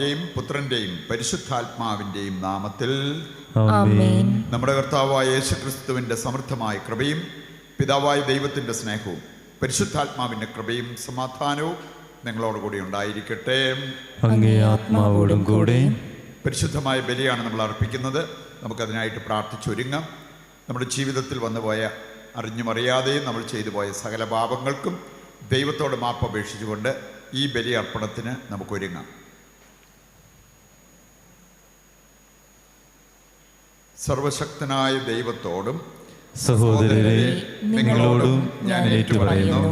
പിതാവിൻ്റെയും പുത്രൻ്റെയും പരിശുദ്ധാത്മാവിൻ്റെയും നാമത്തിൽ ആമേൻ. നമ്മുടെ കർത്താവായ യേശുക്രിസ്തുവിൻ്റെ സമൃദ്ധമായ കൃപയും പിതാവായ ദൈവത്തിൻ്റെ സ്നേഹവും പരിശുദ്ധാത്മാവിൻ്റെ കൃപയും സമാധാനവും നിങ്ങളോടുകൂടി ഉണ്ടായിരിക്കട്ടെ. അങ്ങേ ആത്മാവോടും കൂടെ. പരിശുദ്ധമായ ബലിയാണ് നമ്മൾ അർപ്പിക്കുന്നത്. നമുക്കതിനായിട്ട് പ്രാർത്ഥിച്ചൊരുങ്ങാം. നമ്മുടെ ജീവിതത്തിൽ വന്നുപോയ അറിഞ്ഞും അറിയാതെയും നമ്മൾ ചെയ്തു പോയ സകല പാപങ്ങൾക്കും ദൈവത്തോട് മാപ്പ് അപേക്ഷിച്ചുകൊണ്ട് ഈ ബലി അർപ്പണത്തിന് നമുക്കൊരുങ്ങാം. സർവശക്തനായ ദൈവത്തോടും സഹോദരരെ നിങ്ങളോടും ഞാൻ ഏറ്റുപറയുന്നു.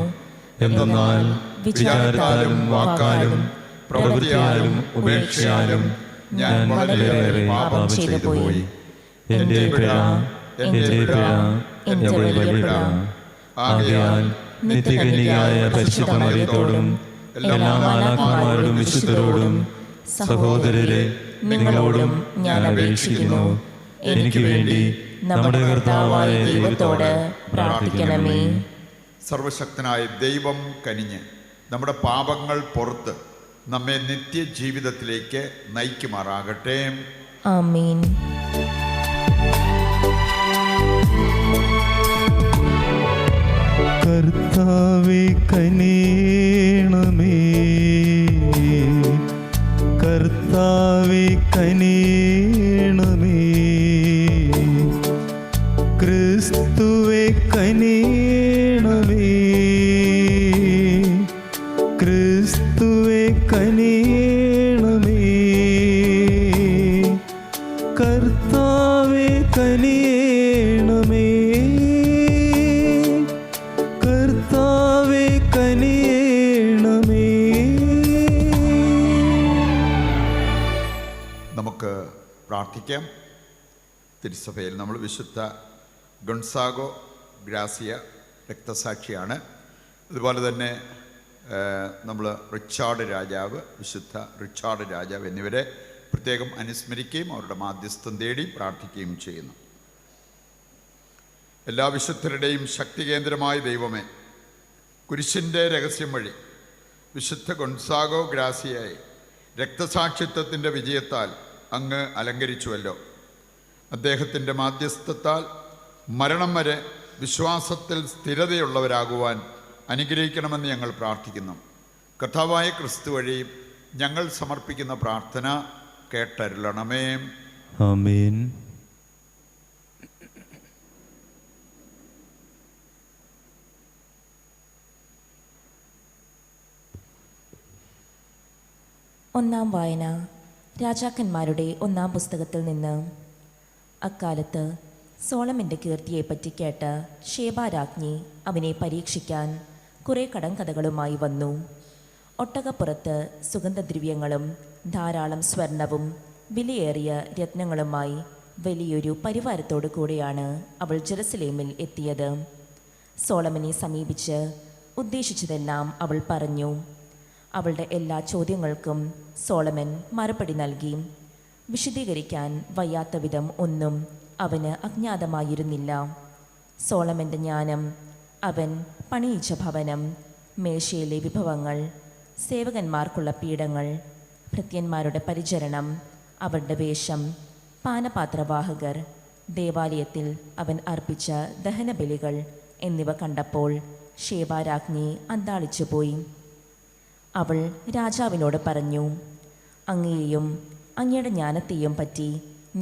എന്തെന്നാൽ വിചാരത്താലും വാക്കാലും പ്രവൃത്തിയാലും ഉപേക്ഷയാലും ഞാൻ വളരെയേറെ പാപം ചെയ്തു പോയി. എൻ്റെ പിഴ, എൻ്റെ പിഴ, എൻ്റെ വലിയ പിഴ. ആകയാൽ നിത്യകന്യകയായ പരിശുദ്ധ മറിയത്തോടും എല്ലാ മാലാഖമാരോടും വിശുദ്ധരോടും സഹോദരരെ നിങ്ങളോടും ഞാൻ അപേക്ഷിക്കുന്നു, എനിക്ക് വേണ്ടി നമ്മുടെ കർത്താവായ ദൈവത്തോട് പ്രാർത്ഥിക്കണമേ. സർവശക്തനായ ദൈവം കനിഞ്ഞ് നമ്മുടെ പാപങ്ങൾ പുറത്ത് നമ്മെ നിത്യജീവിതത്തിലേക്ക് നയിക്കുമാറാകട്ടെ. ആമേൻ. കർത്താവേ കനിയണമേ, കർത്താവേ കനിയണമേ, ക്രിസ്തുവേ കനിയണമേ, ക്രിസ്തുവേ കനിയണമേ, കർത്താവേ കനിയണമേ, കർത്താവേ കനിയണമേ. നമുക്ക് പ്രാർത്ഥിക്കാം. തിരുസഭയിൽ നമ്മൾ വിശുദ്ധ ഗൊൺസാഗോ ഗ്രാസിയ രക്തസാക്ഷിയാണ്. അതുപോലെ തന്നെ നമ്മൾ റിച്ചാർഡ് രാജാവ്, വിശുദ്ധ റിച്ചാർഡ് രാജാവ് എന്നിവരെ പ്രത്യേകം അനുസ്മരിക്കുകയും അവരുടെ മാധ്യസ്ഥം തേടി പ്രാർത്ഥിക്കുകയും ചെയ്യുന്നു. എല്ലാ വിശുദ്ധരുടെയും ശക്തി കേന്ദ്രമായ ദൈവമേ, കുരിശിൻ്റെ രഹസ്യം വഴി വിശുദ്ധ ഗൊൺസാഗോ ഗ്രാസിയായി രക്തസാക്ഷിത്വത്തിൻ്റെ വിജയത്താൽ അങ്ങ് അലങ്കരിച്ചുവല്ലോ. അദ്ദേഹത്തിൻ്റെ മാധ്യസ്ഥത്താൽ മരണം വരെ വിശ്വാസത്തിൽ സ്ഥിരതയുള്ളവരാകുവാൻ അനുഗ്രഹിക്കണമെന്ന് ഞങ്ങൾ പ്രാർത്ഥിക്കുന്നു. കർത്താവായ ക്രിസ്തു വഴി ഞങ്ങൾ സമർപ്പിക്കുന്ന പ്രാർത്ഥന കേട്ടരുളണമേ. ആമേൻ. ഒന്നാം വായന രാജാക്കന്മാരുടെ ഒന്നാം പുസ്തകത്തിൽ നിന്ന്. അക്കാലത്ത് സോളമൻ്റെ കീർത്തിയെപ്പറ്റി കേട്ട് ഷേബാരാജ്ഞി അവനെ പരീക്ഷിക്കാൻ കുറേ കടങ്കഥകളുമായി വന്നു. ഒട്ടകപ്പുറത്ത് സുഗന്ധദ്രവ്യങ്ങളും ധാരാളം സ്വർണവും വിലയേറിയ രത്നങ്ങളുമായി വലിയൊരു പരിവാരത്തോടു കൂടെയാണ് അവൾ ജെറുസലേമിൽ എത്തിയത്. സോളമനെ സമീപിച്ച് ഉദ്ദേശിച്ചതെല്ലാം അവൾ പറഞ്ഞു. അവളുടെ എല്ലാ ചോദ്യങ്ങൾക്കും സോളമൻ മറുപടി നൽകി. വിശദീകരിക്കാൻ വയ്യാത്ത വിധം ഒന്നും അവന് അജ്ഞാതമായിരുന്നില്ല. സോളമൻ്റെ ജ്ഞാനം, അവൻ പണിയിച്ച ഭവനം, മേശയിലെ വിഭവങ്ങൾ, സേവകന്മാർക്കുള്ള പീഠങ്ങൾ, ഭൃത്യന്മാരുടെ പരിചരണം, അവരുടെ വേഷം, പാനപാത്രവാഹകർ, ദേവാലയത്തിൽ അവൻ അർപ്പിച്ച ദഹനബലികൾ എന്നിവ കണ്ടപ്പോൾ ഷേബാരാജ്ഞി അന്താളിച്ചുപോയി. അവൾ രാജാവിനോട് പറഞ്ഞു, അങ്ങയെയും അങ്ങയുടെ ജ്ഞാനത്തെയും പറ്റി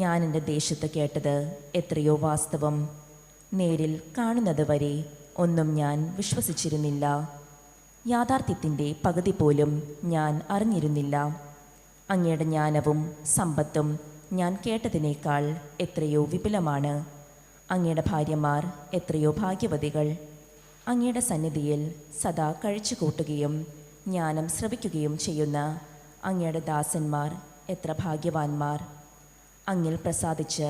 ഞാൻ എൻ്റെ ദേശത്ത് കേട്ടത് എത്രയോ വാസ്തവം. നേരിൽ കാണുന്നത് വരെ ഒന്നും ഞാൻ വിശ്വസിച്ചിരുന്നില്ല. യാഥാർത്ഥ്യത്തിൻ്റെ പകുതി പോലും ഞാൻ അറിഞ്ഞിരുന്നില്ല. അങ്ങയുടെ ജ്ഞാനവും സമ്പത്തും ഞാൻ കേട്ടതിനേക്കാൾ എത്രയോ വിപുലമാണ്. അങ്ങയുടെ ഭാര്യമാർ എത്രയോ ഭാഗ്യവതികൾ. അങ്ങയുടെ സന്നിധിയിൽ സദാ കഴിച്ചു കൂട്ടുകയും ജ്ഞാനം ശ്രവിക്കുകയും ചെയ്യുന്ന അങ്ങയുടെ ദാസന്മാർ എത്ര ഭാഗ്യവാന്മാർ. അങ്ങിൽ പ്രസാദിച്ച്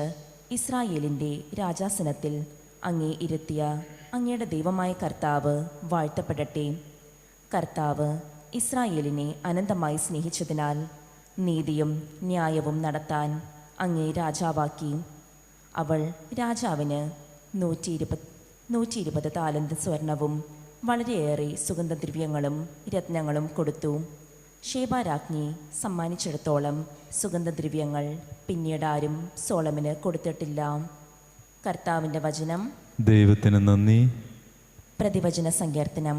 ഇസ്രായേലിൻ്റെ രാജാസനത്തിൽ അങ്ങേ ഇരുത്തിയ അങ്ങയുടെ ദൈവമായ കർത്താവ് വാഴ്ത്തപ്പെടട്ടെ. കർത്താവ് ഇസ്രായേലിനെ അനന്തമായി സ്നേഹിച്ചതിനാൽ നീതിയും ന്യായവും നടത്താൻ അങ്ങേ രാജാവാക്കി. അവൾ രാജാവിന് 120 താലന്ത് സ്വർണവും വളരെയേറെ സുഗന്ധദ്രവ്യങ്ങളും രത്നങ്ങളും കൊടുത്തു. ഷേബാരാജ്ഞി സമ്മാനിച്ചിടത്തോളം സുഗന്ധദ്രവ്യങ്ങൾ പിന്നീട് ആരും സോളമന് കൊടുത്തിട്ടില്ല. കർത്താവിൻ്റെ വചനം. ദൈവത്തിന് നന്ദി. പ്രതിവചന സങ്കീർത്തനം.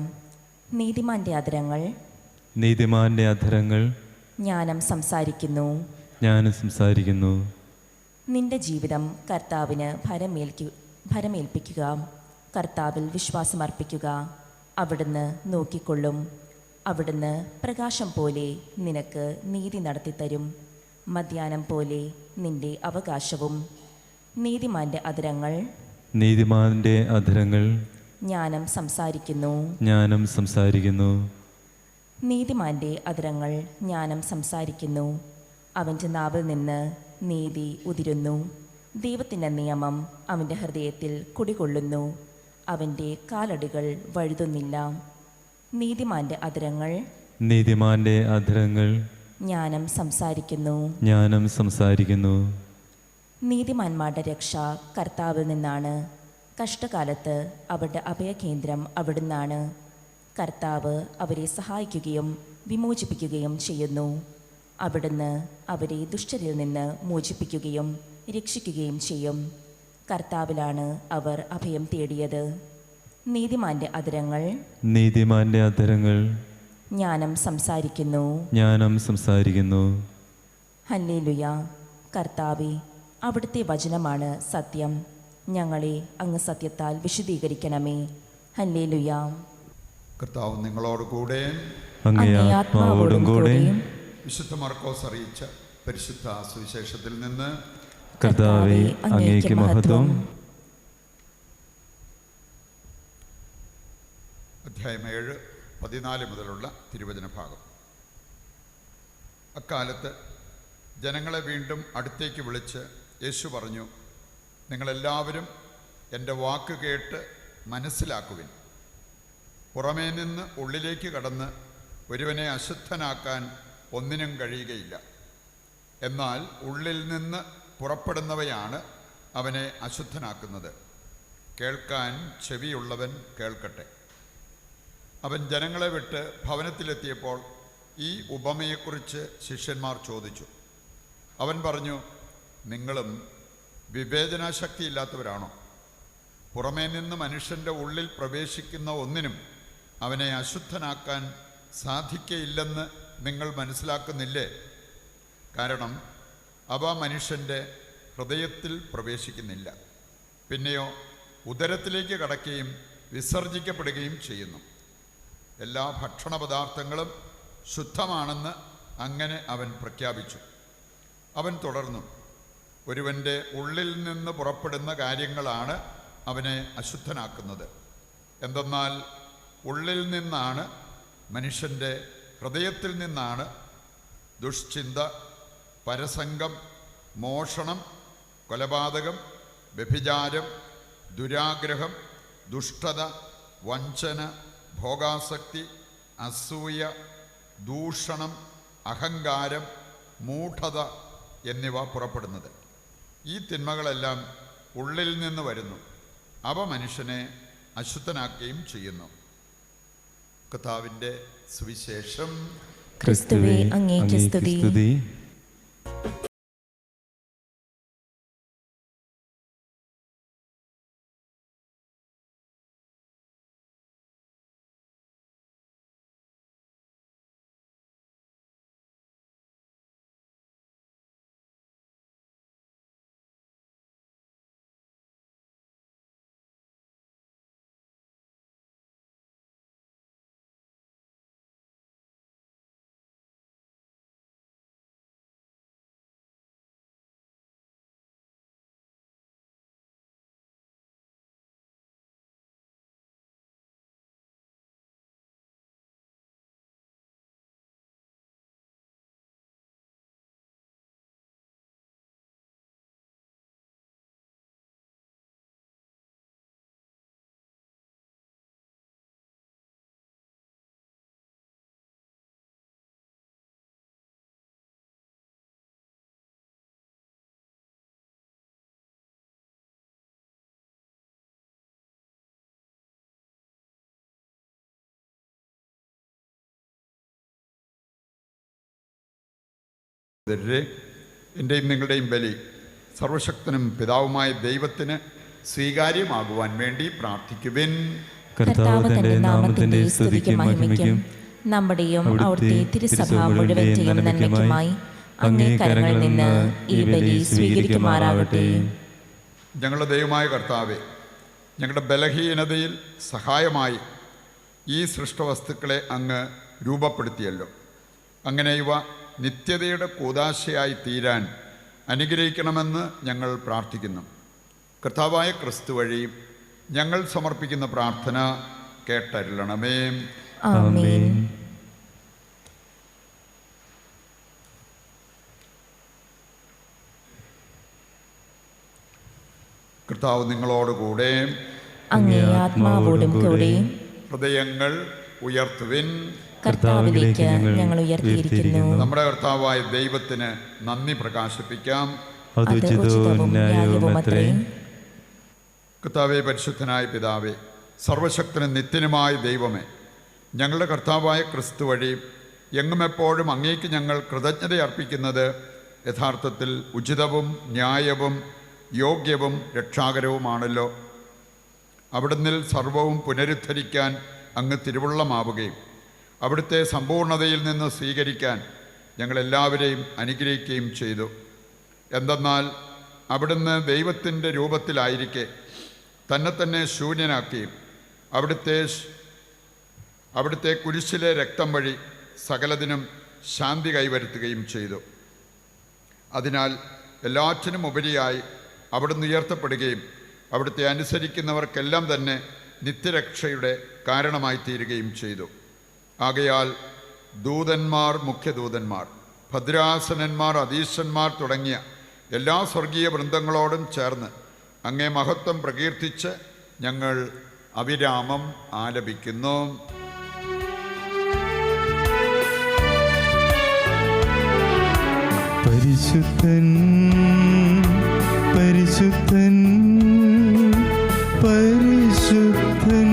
നീതിമാന്റെ അധരങ്ങൾ നീതിമാന്റെ അധരങ്ങൾ ജ്ഞാനം സംസാരിക്കുന്നു. ജ്ഞാനം സംസാരിക്കുന്നു. നിന്റെ ജീവിതം കർത്താവിന് ഭരമേൽപ്പിക്കുക. കർത്താവിൽ വിശ്വാസമർപ്പിക്കുക. അവിടുന്ന് നോക്കിക്കൊള്ളും. അവിടുന്ന് പ്രകാശം പോലെ നിനക്ക് നീതി നടത്തിത്തരും. മധ്യാഹ്നം പോലെ നിന്റെ അവകാശവും. നീതിമാന്റെ അധരങ്ങൾ നീതിമാന്റെ അധരങ്ങൾ ജ്ഞാനം സംസാരിക്കുന്നു. ജ്ഞാനം സംസാരിക്കുന്നു. നീതിമാന്റെ അധരങ്ങൾ ജ്ഞാനം സംസാരിക്കുന്നു. അവൻ്റെ നാവിൽ നിന്ന് നീതി ഉതിരുന്നു. ദൈവത്തിൻ്റെ നിയമം അവൻ്റെ ഹൃദയത്തിൽ കുടികൊള്ളുന്നു. അവൻ്റെ കാലടികൾ വഴുതുന്നില്ല. നീതിമാന്റെ അധരങ്ങൾ നീതിമാന്റെ അധരങ്ങൾ ജ്ഞാനം സംസാരിക്കുന്നു. ജ്ഞാനം സംസാരിക്കുന്നു. നീതിമാന്മാരുടെ രക്ഷ കർത്താവിൽ നിന്നാണ്. കഷ്ടകാലത്ത് അവരുടെ അഭയകേന്ദ്രം അവിടുന്നാണ്. കർത്താവ് അവരെ സഹായിക്കുകയും വിമോചിപ്പിക്കുകയും ചെയ്യുന്നു. അവിടുന്ന് അവരെ ദുഷ്ടരിൽ നിന്ന് മോചിപ്പിക്കുകയും രക്ഷിക്കുകയും ചെയ്യും. കർത്താവിലാണ് അവർ അഭയം തേടിയത്. നീതിമാന്റെ അധരങ്ങൾ നീതിമാന്റെ അധരങ്ങൾ ജ്ഞാനം സംസാരിക്കുന്നു. ജ്ഞാനം സംസാരിക്കുന്നു. ഹല്ലേലൂയ. കർത്താവേ, അവിടുത്തെ വചനമാണ് സത്യം. ഞങ്ങളെ അങ്ങ് സത്യത്താൽ വിശദീകരിക്കണമേ. ഹല്ലേലൂയ. കർത്താവ് നിങ്ങളോട് കൂടെ. അങ്ങേ ആത്മാവോടും കൂടെ. വിശുദ്ധ മർക്കോസ് അറിയിച്ച പരിശുദ്ധ സുവിശേഷത്തിൽ നിന്ന്. കർത്താവേ, അങ്ങേക്ക് മഹത്വം. അധ്യായം 7, 14 മുതലുള്ള തിരുവചന ഭാഗം. അക്കാലത്ത് ജനങ്ങളെ വീണ്ടും അടുത്തേക്ക് വിളിച്ച് യേശു പറഞ്ഞു, നിങ്ങളെല്ലാവരും എൻ്റെ വാക്ക് കേട്ട് മനസ്സിലാക്കുവിൻ. പുറമേ നിന്ന് ഉള്ളിലേക്ക് കടന്ന് ഒരുവനെ അശുദ്ധനാക്കാൻ ഒന്നിനും കഴിയുകയില്ല. എന്നാൽ ഉള്ളിൽ നിന്ന് പുറപ്പെടുന്നവയാണ് അവനെ അശുദ്ധനാക്കുന്നത്. കേൾക്കാൻ ചെവിയുള്ളവൻ കേൾക്കട്ടെ. അവൻ ജനങ്ങളെ വിട്ട് ഭവനത്തിലെത്തിയപ്പോൾ ഈ ഉപമയെക്കുറിച്ച് ശിഷ്യന്മാർ ചോദിച്ചു. അവൻ പറഞ്ഞു, നിങ്ങളും വിവേചനാശക്തിയില്ലാത്തവരാണോ? പുറമേ നിന്ന് മനുഷ്യൻ്റെ ഉള്ളിൽ പ്രവേശിക്കുന്ന ഒന്നിനും അവനെ അശുദ്ധനാക്കാൻ സാധിക്കയില്ലെന്ന് നിങ്ങൾ മനസ്സിലാക്കുന്നില്ലേ? കാരണം അവ മനുഷ്യൻ്റെ ഹൃദയത്തിൽ പ്രവേശിക്കുന്നില്ല, പിന്നെയോ ഉദരത്തിലേക്ക് കടക്കുകയും വിസർജിക്കപ്പെടുകയും ചെയ്യുന്നു. എല്ലാ ഭക്ഷണപദാർത്ഥങ്ങളും ശുദ്ധമാണെന്ന് അങ്ങനെ അവൻ പ്രഖ്യാപിച്ചു. അവൻ തുടർന്നു, ഒരുവൻ്റെ ഉള്ളിൽ നിന്ന് പുറപ്പെടുന്ന കാര്യങ്ങളാണ് അവനെ അശുദ്ധനാക്കുന്നത്. എന്തെന്നാൽ ഉള്ളിൽ നിന്നാണ്, മനുഷ്യൻ്റെ ഹൃദയത്തിൽ നിന്നാണ് ദുഷ്ചിന്ത, പരസംഗം, മോഷണം, കൊലപാതകം, വ്യഭിചാരം, ദുരാഗ്രഹം, ദുഷ്ടത, വഞ്ചന, ഭോഗാസക്തി, അസൂയ, ദൂഷണം, അഹങ്കാരം, മൂഢത എന്നിവ പുറപ്പെടുന്നത്. ഈ തിന്മകളെല്ലാം ഉള്ളിൽ നിന്ന് വരുന്നു. അവ മനുഷ്യനെ അശുദ്ധനാക്കുകയും ചെയ്യുന്നു. കർത്താവിൻ്റെ സുവിശേഷം. ക്രിസ്തുവേ, അങ്ങേക്ക് സ്തുതി. എൻ്റെയും നിങ്ങളുടെയും ബലി സർവശക്തനും പിതാവുമായ ദൈവത്തിന് സ്വീകാര്യമാകുവാൻ വേണ്ടി പ്രാർത്ഥിക്കുവിൻ. കർത്താവ് തന്റെ നാമത്തിന്റെ സ്തുതിക്കും മഹിമയ്ക്കും നമ്മുടെയും അവിടുത്തെ തിരുസഭ മുഴുവന്റെയും നന്മയ്ക്കുമായി അങ്ങേ കരങ്ങളിൽ നിന്ന് ഈ ബലി സ്വീകരിക്കുമാറാകട്ടെ. ഞങ്ങളുടെ ദൈവമായ കർത്താവേ, ഞങ്ങളുടെ ബലഹീനതയിൽ സഹായമായി ഈ സൃഷ്ടവസ്തുക്കളെ അങ്ങ് രൂപപ്പെടുത്തിയല്ലോ. അങ്ങനെ ഇവ നിത്യതയുടെ കൂദാശയായി തീരാൻ അനുഗ്രഹിക്കണമെന്ന് ഞങ്ങൾ പ്രാർത്ഥിക്കുന്നു. കർത്താവായ ക്രിസ്തു വഴി ഞങ്ങൾ സമർപ്പിക്കുന്ന പ്രാർത്ഥന കേട്ടരുളണമേ. ആമേൻ. കർത്താവ് നിങ്ങളോടുകൂടെ, അങ്ങേ ആത്മാവോടും കൂടെ. ഹൃദയങ്ങൾ ഉയർത്തുവിൻ. കർത്താവിലേക്ക് ഞങ്ങൾ ഉയർത്തിയിരിക്കുന്നു. നമ്മുടെ കർത്താവായ ദൈവത്തിന് നന്ദി പ്രകാശിപ്പിക്കാം. അത് ഉചിതവും ന്യായവുമത്രേ. കർത്താവേ, പരിശുദ്ധനായ പിതാവേ, സർവശക്തനും നിത്യനുമായ ദൈവമേ, ഞങ്ങളുടെ കർത്താവായ ക്രിസ്തു വഴി എങ്ങും എപ്പോഴും അങ്ങേക്ക് ഞങ്ങൾ കൃതജ്ഞത അർപ്പിക്കുന്നത് യഥാർത്ഥത്തിൽ ഉചിതവും ന്യായവും യോഗ്യവും രക്ഷാകരവുമാണല്ലോ. അവിടുന്നിൽ സർവവും പുനരുദ്ധരിക്കാൻ അങ്ങ് തിരുവുള്ളമാവുകയും അവിടുത്തെ സമ്പൂർണതയിൽ നിന്ന് സ്വീകരിക്കാൻ ഞങ്ങളെല്ലാവരെയും അനുഗ്രഹിക്കുകയും ചെയ്തു. എന്തെന്നാൽ അവിടുന്ന് ദൈവത്തിൻ്റെ രൂപത്തിലായിരിക്കെ തന്നെ ശൂന്യനാക്കുകയും അവിടുത്തെ കുരിശിലെ രക്തം വഴി സകലതിനും ശാന്തി കൈവരുത്തുകയും ചെയ്തു. അതിനാൽ എല്ലാറ്റിനും ഉപരിയായി അവിടുന്ന് ഉയർത്തപ്പെടുകയും അവിടുത്തെ അനുസരിക്കുന്നവർക്കെല്ലാം തന്നെ നിത്യരക്ഷയുടെ കാരണമായി തീരുകയും ചെയ്തു. ആകയാൽ ദൂതന്മാർ, മുഖ്യദൂതന്മാർ, ഭദ്രാസനന്മാർ, അധീശന്മാർ തുടങ്ങിയ എല്ലാ സ്വർഗീയ വൃന്ദങ്ങളോടും ചേർന്ന് അങ്ങേ മഹത്വം പ്രകീർത്തിച്ച് ഞങ്ങൾ അവിരാമം ആലപിക്കുന്നു. പരിശുദ്ധൻ പരിശുദ്ധൻ പരിശുദ്ധൻ,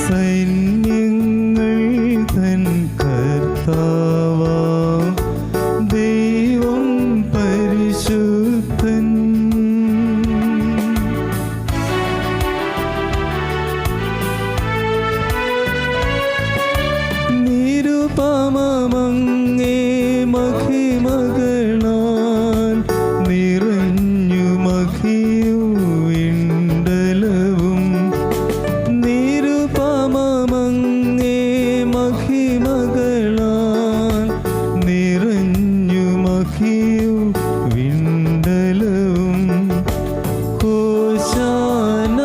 സൈന്യങ്ങൾ തൻ കർത്താവാം ദൈവം പരിശുദ്ധൻ. നിരുപമമങ്ങേ മഹിമകളാൽ നിറഞ്ഞു മഹിയുവിണ്ടലവും. നിരുപമമങ്ങേ മഹിമകളാൽ നിറഞ്ഞു മഹിയുവിണ്ടലവും. ഹോശാന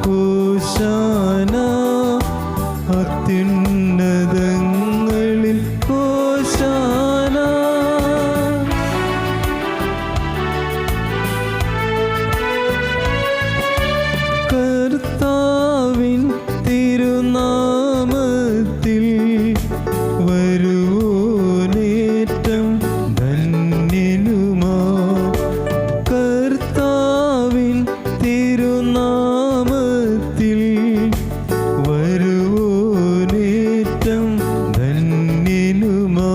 ഹോശാന അത്യുന്നതങ്ങളിൽ ഹോശാന. കർത്താവിൻ തിരുനാമത്തിൽ വരുവോനേറ്റം ധന്യനുമാ. കർത്താവിൻ തിരുനാമത്തിൽ വരുവോനേറ്റം ധന്യനുമായി.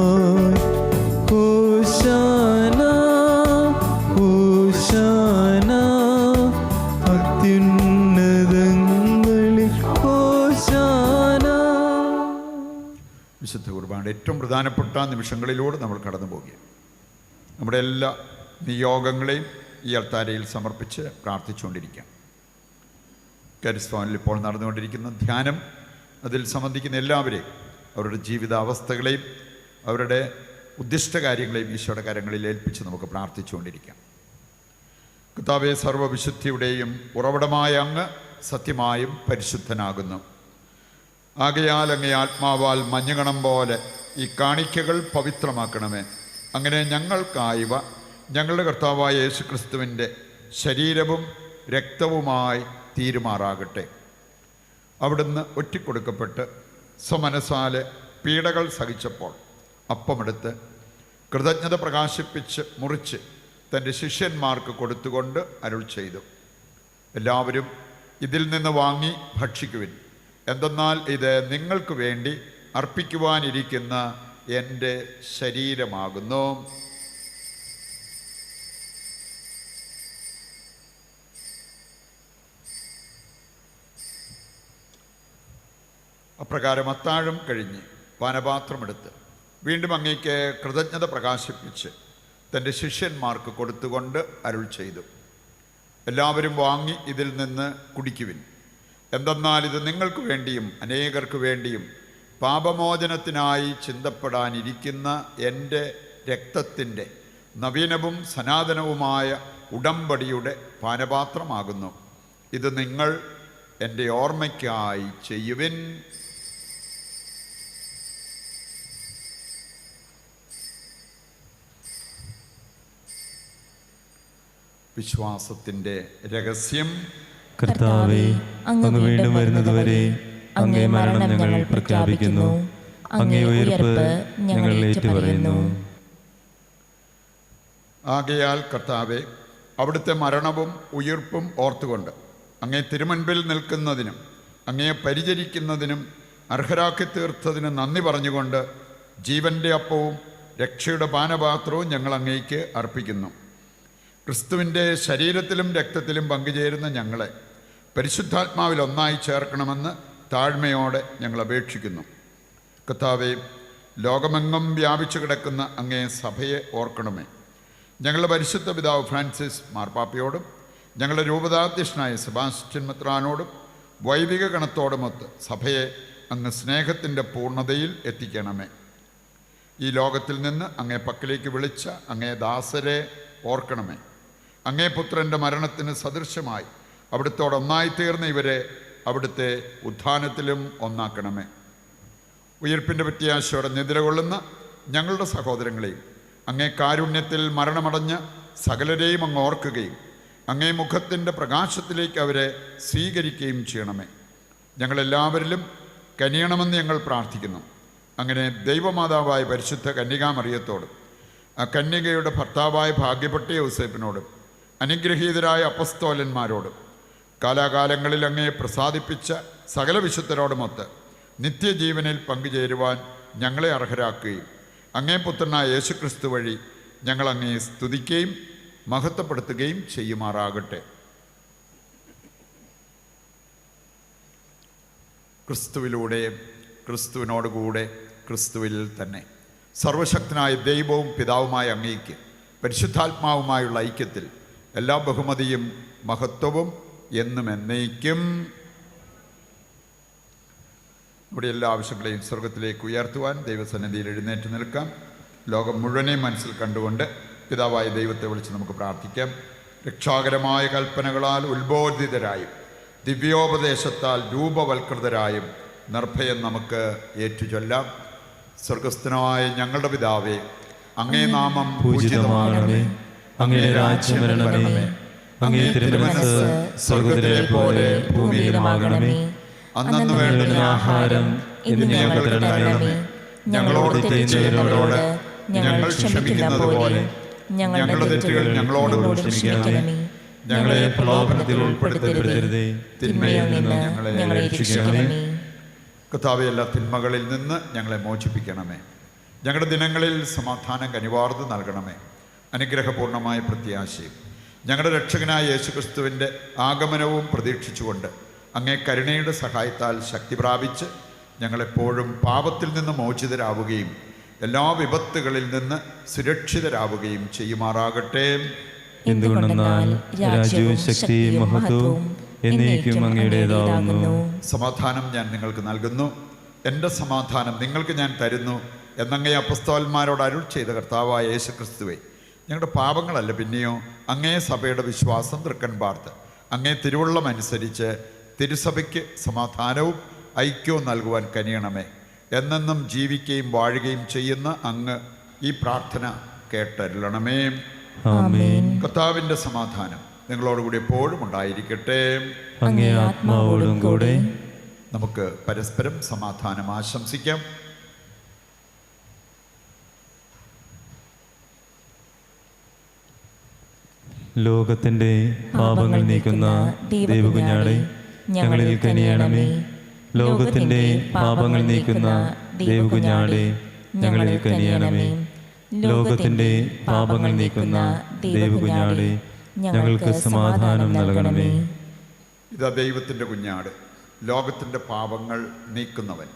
ഹോശാന ഹോശാന അത്യുന്നതങ്ങളിൽ ഹോശാന. വിശുദ്ധ കുർബാനയുടെ ഏറ്റവും പ്രധാനപ്പെട്ട നിമിഷങ്ങളിലൂടെ നമ്മൾ കടന്നു പോകുകയാണ്. നമ്മുടെ എല്ലാ നിയോഗങ്ങളെയും ഈ അൾത്താരയിൽ സമർപ്പിച്ച് പ്രാർത്ഥിച്ചുകൊണ്ടിരിക്കാം. കരിസ്വാനിൽ ഇപ്പോൾ നടന്നുകൊണ്ടിരിക്കുന്ന ധ്യാനം, അതിൽ സംബന്ധിക്കുന്ന എല്ലാവരെയും, അവരുടെ ജീവിതാവസ്ഥകളെയും അവരുടെ ഉദ്ദിഷ്ട കാര്യങ്ങളെയും ഈശോയുടെ കരങ്ങളിൽ ഏൽപ്പിച്ച് നമുക്ക് പ്രാർത്ഥിച്ചുകൊണ്ടിരിക്കാം. കർത്താവേ, സർവ്വവിശുദ്ധിയുടെയും ഉറവിടമായ അങ്ങ് സത്യമായും പരിശുദ്ധനാകുന്നു. ആകയാൽ അങ്ങേ ആത്മാവാൽ മഞ്ഞുകണം പോലെ ഈ കാണിക്കകൾ പവിത്രമാക്കണമേ. അങ്ങനെ ഞങ്ങൾക്കായവ ഞങ്ങളുടെ കർത്താവായ യേശുക്രിസ്തുവിൻ്റെ ശരീരവും രക്തവുമായി തീരുമാറാകട്ടെ. അവിടുന്ന് ഒറ്റിക്കൊടുക്കപ്പെട്ട് സ്വമനസാലെ പീഡകൾ സഹിച്ചപ്പോൾ അപ്പമെടുത്ത് കൃതജ്ഞത പ്രകാശിപ്പിച്ച് മുറിച്ച് തൻ്റെ ശിഷ്യന്മാർക്ക് കൊടുത്തുകൊണ്ട് അരുൾ ചെയ്തു, എല്ലാവരും ഇതിൽ നിന്ന് വാങ്ങി ഭക്ഷിക്കുവിൻ. എന്തെന്നാൽ ഇത് നിങ്ങൾക്ക് വേണ്ടി അർപ്പിക്കുവാനിരിക്കുന്ന എൻ്റെ ശരീരമാകുന്നു. അപ്രകാരം അത്താഴം കഴിഞ്ഞ് പാനപാത്രമെടുത്ത് വീണ്ടും അങ്ങേക്ക് കൃതജ്ഞത പ്രകാശിപ്പിച്ച് തൻ്റെ ശിഷ്യന്മാർക്ക് കൊടുത്തുകൊണ്ട് അരുൾ ചെയ്തു, എല്ലാവരും വാങ്ങി ഇതിൽ നിന്ന് കുടിക്കുവിൻ. എന്തെന്നാൽ ഇത് നിങ്ങൾക്ക് വേണ്ടിയും അനേകർക്ക് വേണ്ടിയും പാപമോചനത്തിനായി ചിന്തപ്പെടാനിരിക്കുന്ന എൻ്റെ രക്തത്തിൻ്റെ നവീനവും സനാതനവുമായ ഉടമ്പടിയുടെ പാനപാത്രമാകുന്നു. ഇത് നിങ്ങൾ എൻ്റെ ഓർമ്മയ്ക്കായി ചെയ്യുവിൻ. വിശ്വാസത്തിൻ്റെ രഹസ്യം. കർത്താവേ, അങ്ങ് വീണ്ടും വരുന്നതുവരെ അങ്ങേ മരണം ഞങ്ങൾ പ്രഖ്യാപിക്കുന്നു, അങ്ങേ ഉയർപ്പ് ഞങ്ങൾ ഏറ്റുപറയുന്നു. ആകയാൽ കർത്താവെ, അവിടുത്തെ മരണവും ഉയിർപ്പും ഓർത്തുകൊണ്ട് അങ്ങേ തിരുമുൻപിൽ നിൽക്കുന്നതിനും അങ്ങേ പരിചരിക്കുന്നതിനും അർഹരാക്കി തീർത്തതിന് നന്ദി പറഞ്ഞുകൊണ്ട് ജീവൻ്റെ അപ്പവും രക്ഷയുടെ പാനപാത്രവും ഞങ്ങൾ അങ്ങേക്ക് അർപ്പിക്കുന്നു. ക്രിസ്തുവിൻ്റെ ശരീരത്തിലും രക്തത്തിലും പങ്കുചേരുന്ന ഞങ്ങളെ പരിശുദ്ധാത്മാവിൽ ഒന്നായി ചേർക്കണമെന്ന് താഴ്മയോടെ ഞങ്ങൾ അപേക്ഷിക്കുന്നു. കർത്താവേ, ലോകമെങ്ങും വ്യാപിച്ചു കിടക്കുന്ന അങ്ങേ സഭയെ ഓർക്കണമേ. ഞങ്ങളുടെ പരിശുദ്ധ പിതാവ് ഫ്രാൻസിസ് മാർപ്പാപ്പയോടും ഞങ്ങളുടെ രൂപതാധ്യക്ഷനായ സെബാസ്റ്റ്യൻ മെത്രാനോടും വൈദിക ഗണത്തോടുമൊത്ത് സഭയെ അങ്ങ് സ്നേഹത്തിൻ്റെ പൂർണ്ണതയിൽ എത്തിക്കണമേ. ഈ ലോകത്തിൽ നിന്ന് അങ്ങേ പക്കലേക്ക് വിളിച്ച അങ്ങേ ദാസരെ ഓർക്കണമേ. അങ്ങേ പുത്രൻ്റെ മരണത്തിന് സദൃശമായി അവിടുത്തോടൊന്നായിത്തീർന്ന ഇവരെ അവിടുത്തെ ഉത്ഥാനത്തിലും ഒന്നാക്കണമേ. ഉയിർപ്പിൻ്റെ പ്രത്യാശയോടെ നിദ്രകൊള്ളുന്ന ഞങ്ങളുടെ സഹോദരങ്ങളെയും അങ്ങേ കാരുണ്യത്തിൽ മരണമടഞ്ഞ സകലരെയും അങ്ങ് ഓർക്കുകയും അങ്ങേ മുഖത്തിൻ്റെ പ്രകാശത്തിലേക്ക് അവരെ സ്വീകരിക്കുകയും ചെയ്യണമേ. ഞങ്ങളെല്ലാവരിലും കനിയണമെന്ന് ഞങ്ങൾ പ്രാർത്ഥിക്കുന്നു. അങ്ങനെ ദൈവമാതാവായ പരിശുദ്ധ കന്യകാമറിയത്തോടും ആ കന്യകയുടെ ഭർത്താവായ ഭാഗ്യപ്പെട്ട യോസേപ്പിനോടും അനുഗ്രഹീതരായ അപ്പസ്തോലന്മാരോടും കാലാകാലങ്ങളിൽ അങ്ങയെ പ്രസാദിപ്പിച്ച സകല വിശുദ്ധരോടുമൊത്ത് നിത്യജീവനിൽ പങ്കുചേരുവാൻ ഞങ്ങളെ അർഹരാക്കുകയും അങ്ങേ പുത്രനായ യേശുക്രിസ്തു വഴി ഞങ്ങൾ അങ്ങയെ സ്തുതിക്കുകയും മഹത്വപ്പെടുത്തുകയും ചെയ്യുമാറാകട്ടെ. ക്രിസ്തുവിലൂടെ, ക്രിസ്തുവിനോടുകൂടെ, ക്രിസ്തുവിൽ തന്നെ സർവശക്തനായ ദൈവവും പിതാവുമായ അങ്ങേക്ക് പരിശുദ്ധാത്മാവുമായുള്ള ഐക്യത്തിൽ എല്ലാ ബഹുമതിയും മഹത്വവും എന്നും എന്നേക്കും. ഇവിടെ എല്ലാ ആവശ്യങ്ങളെയും സ്വർഗത്തിലേക്ക് ഉയർത്തുവാൻ ദൈവസന്നിധിയിൽ എഴുന്നേറ്റ് നിൽക്കാം. ലോകം മുഴുവനെയും മനസ്സിൽ കണ്ടുകൊണ്ട് പിതാവായ ദൈവത്തെ വിളിച്ച് നമുക്ക് പ്രാർത്ഥിക്കാം. രക്ഷാകരമായ കൽപ്പനകളാൽ ഉത്ബോധിതരായും ദിവ്യോപദേശത്താൽ രൂപവൽകൃതരായും നിർഭയം നമുക്ക് ഏറ്റുചൊല്ലാം. സ്വർഗസ്ഥനായ ഞങ്ങളുടെ പിതാവേ, അങ്ങേ നാമം പൂജിതമാകണമേ, അങ്ങേ രാജ്യം വരണമേ, അങ്ങേ തിരുമനസ്സ് സ്വർഗത്തിലെ പോലെ ഭൂമിയിലുമാകണമേ. അന്നു വേണ്ടുന്ന ആഹാരം ഇന്ന് ഞങ്ങൾക്ക് തരണമേ. ഞങ്ങളോട് ചെയ്യുന്നവരോട് ഞങ്ങൾ ക്ഷമിക്കുന്നത് പോലെ ഞങ്ങളുടെ തെറ്റുകൾ ഞങ്ങളോട് ക്ഷമിക്കണമേ. ഞങ്ങളെ പ്രലോഭനത്തിൽ ഉൾപ്പെടുത്തരുതേ, തിന്മയിൽ നിന്ന് ഞങ്ങളെ രക്ഷിക്കണമേ. കർത്താവേ, എല്ലാ തിന്മകളിൽ നിന്ന് ഞങ്ങളെ മോചിപ്പിക്കണമേ. ഞങ്ങളുടെ ദിനങ്ങളിൽ സമാധാനം കനിവാർന്ന് നൽകണമേ. അനുഗ്രഹപൂർണമായ പ്രത്യാശയും ഞങ്ങളുടെ രക്ഷകനായ യേശുക്രിസ്തുവിൻ്റെ ആഗമനവും പ്രതീക്ഷിച്ചുകൊണ്ട് അങ്ങേ കരുണയുടെ സഹായത്താൽ ശക്തി പ്രാപിച്ച് ഞങ്ങളെപ്പോഴും പാപത്തിൽ നിന്ന് മോചിതരാവുകയും എല്ലാ വിപത്തുകളിൽ നിന്ന് സുരക്ഷിതരാവുകയും ചെയ്യുമാറാകട്ടെ. എന്തുകൊണ്ടെന്നാൽ രാജ്യവും ശക്തിയും മഹത്വവും എന്നേക്കും അങ്ങയുടേതാവുന്നു. സമാധാനം ഞാൻ നിങ്ങൾക്ക് നൽകുന്നു, എൻ്റെ സമാധാനം നിങ്ങൾക്ക് ഞാൻ തരുന്നു എന്നങ്ങേ അപ്പസ്തോലന്മാരോട് അരുൾ ചെയ്ത കർത്താവായ യേശുക്രിസ്തുവേ, ഞങ്ങളുടെ പാപങ്ങളല്ല പിന്നെയോ അങ്ങേ സഭയുടെ വിശ്വാസം തൃക്കൺ പാർത്ത് അങ്ങേ തിരുവുള്ളം അനുസരിച്ച് തിരുസഭയ്ക്ക് സമാധാനവും ഐക്യവും നൽകുവാൻ കനിയണമേ. എന്നെന്നും ജീവിക്കുകയും വാഴുകയും ചെയ്യുന്ന അങ്ങ് ഈ പ്രാർത്ഥന കേട്ടരുളണമേ. ആമേൻ. കർത്താവിൻ്റെ സമാധാനം നിങ്ങളോടുകൂടി എപ്പോഴും ഉണ്ടായിരിക്കട്ടെ. അങ്ങേ ആത്മാവോടും കൂടെ. നമുക്ക് പരസ്പരം സമാധാനം ആശംസിക്കാം. ലോകത്തിന്റെ പാപങ്ങൾ നീക്കുന്ന ദൈവകുഞ്ഞാടെ ഞങ്ങളിൽ കനിയണമേ. ലോകത്തിന്റെ പാപങ്ങൾ നീക്കുന്ന ദേവകുഞ്ഞാടേ ഞങ്ങളിൽ കനിയണമേ. ലോകത്തിൻ്റെ പാപങ്ങൾ നീക്കുന്ന ദേവകുഞ്ഞാടേ ഞങ്ങൾക്ക് സമാധാനം നൽകണമേ. ഇതാ ദൈവത്തിൻ്റെ കുഞ്ഞാട്, ലോകത്തിൻ്റെ പാപങ്ങൾ നീക്കുന്നവൻ.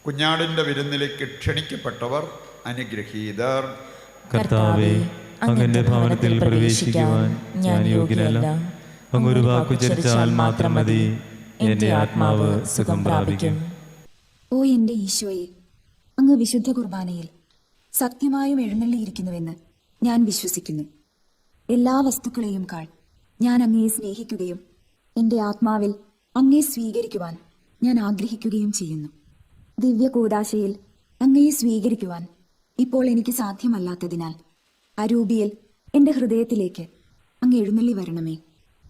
കുഞ്ഞാടിൻ്റെ വിരുന്നിലേക്ക് ക്ഷണിക്കപ്പെട്ടവർ അനുഗ്രഹീതർ. കർത്താവേ, അങ്ങന്റെ ഭവനത്തിൽ പ്രവേശിക്കുവാൻ ഞാൻ യോഗ്യനല്ല. അങ്ങൊരു വാക്കുചരിച്ചാൽ മാത്രം മതി, എൻ്റെ ആത്മാവ് സുഖം പ്രാപിക്കും. ഓ എൻ്റെ ഈശോയെ, അങ്ങ് വിശുദ്ധ കുർബാനയിൽ സത്യമായും എഴുന്നള്ളിയിരിക്കുന്നുവെന്ന് ഞാൻ വിശ്വസിക്കുന്നു. എല്ലാ വസ്തുക്കളെയും കാൾ ഞാൻ അങ്ങയെ സ്നേഹിക്കുകയും എൻ്റെ ആത്മാവിൽ അങ്ങയെ സ്വീകരിക്കുവാൻ ഞാൻ ആഗ്രഹിക്കുകയും ചെയ്യുന്നു. ദിവ്യ കൂദാശയിൽ അങ്ങയെ സ്വീകരിക്കുവാൻ ഇപ്പോൾ എനിക്ക് സാധ്യമല്ലാത്തതിനാൽ അരൂപിയിൽ എൻ്റെ ഹൃദയത്തിലേക്ക് അങ്ങ് എഴുന്നള്ളി വരണമേ.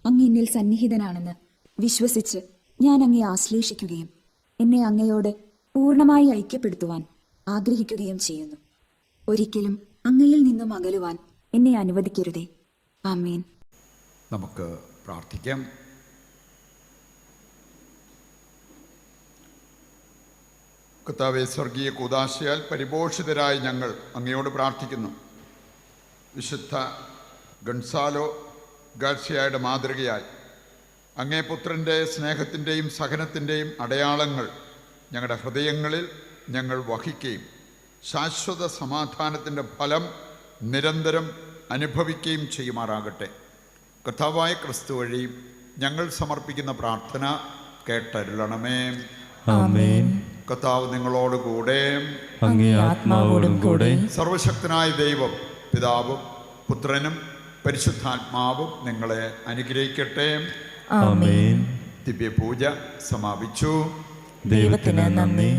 അങ്ങ് എന്നിൽ സന്നിഹിതനാണെന്ന് വിശ്വസിച്ച് ഞാൻ അങ്ങയെ ആശ്ലേഷിക്കുകയും എന്നെ അങ്ങയോട് പൂർണ്ണമായി ഐക്യപ്പെടുത്തുവാൻ ആഗ്രഹിക്കുകയും ചെയ്യുന്നു. ഒരിക്കലും അങ്ങയിൽ നിന്നും അകലുവാൻ എന്നെ അനുവദിക്കരുതേ. ആമേൻ. നമുക്ക് പ്രാർത്ഥിക്കാം. കർത്താവേ, സ്വർഗീയ കൂദാശയാൽ പരിപോഷിതരായി ഞങ്ങൾ അങ്ങയോട് പ്രാർത്ഥിക്കുന്നു. വിശുദ്ധ ഗൺസാലോ ഗാർസിയയുടെ മാതൃകയായി അങ്ങേ പുത്രൻ്റെ സ്നേഹത്തിൻ്റെയും സഹനത്തിൻ്റെയും അടയാളങ്ങൾ ഞങ്ങളുടെ ഹൃദയങ്ങളിൽ ഞങ്ങൾ വഹിക്കുകയും ശാശ്വത സമാധാനത്തിൻ്റെ ഫലം നിരന്തരം അനുഭവിക്കുകയും ചെയ്യുമാറാകട്ടെ. കർത്താവായ ക്രിസ്തു വഴി ഞങ്ങൾ സമർപ്പിക്കുന്ന പ്രാർത്ഥന കേട്ടരുളണമേ. ആമേൻ. കർത്താവ് നിങ്ങളോടുകൂടെ, അങ്ങേ ആത്മാവോടും കൂടെ. സർവശക്തനായ ദൈവം പിതാവും പുത്രനും പരിശുദ്ധാത്മാവും നിങ്ങളെ അനുഗ്രഹിക്കട്ടെ. ആമേൻ. ദിവ്യപൂജ സമാപിച്ചു. ദൈവത്തിന് നന്ദി.